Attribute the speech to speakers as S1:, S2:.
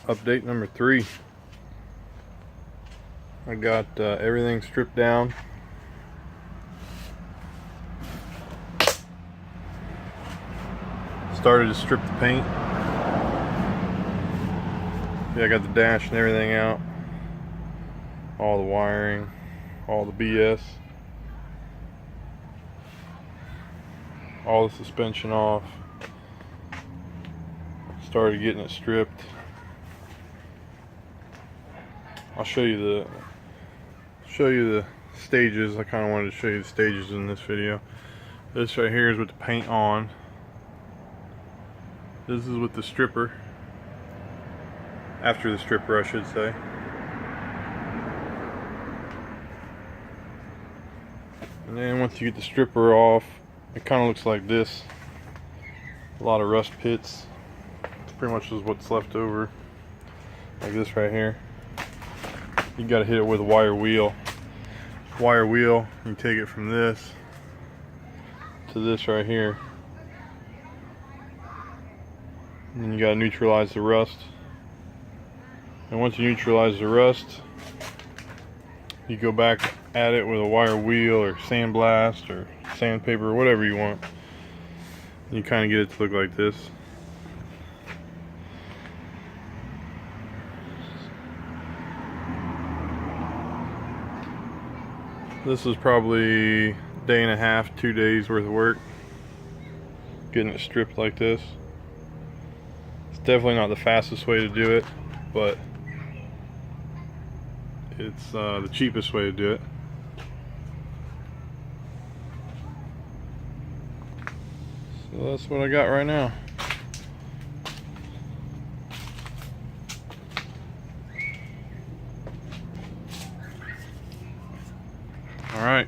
S1: Update number 3. I got everything stripped down. Started to strip the paint. Yeah, I got the dash and everything out. All the wiring, all the BS. All the suspension off. Started getting it stripped. I'll show you the stages. I kind of wanted to show you the stages in this video. This right here is with the paint on. This is with the stripper. After the stripper, I should say. And then once you get the stripper off, it kind of looks like this. A lot of rust pits. It's pretty much just what's left over. Like this right here. You gotta hit it with a wire wheel. Wire wheel, you take it from this to this right here. And then you gotta neutralize the rust. And once you neutralize the rust, you go back at it with a wire wheel or sandblast or sandpaper or whatever you want. You kind of get it to look like this. This is probably a day and a half, 2 days worth of work. Getting it stripped like this. It's definitely not the fastest way to do it, but it's the cheapest way to do it. So that's what I got right now. All right.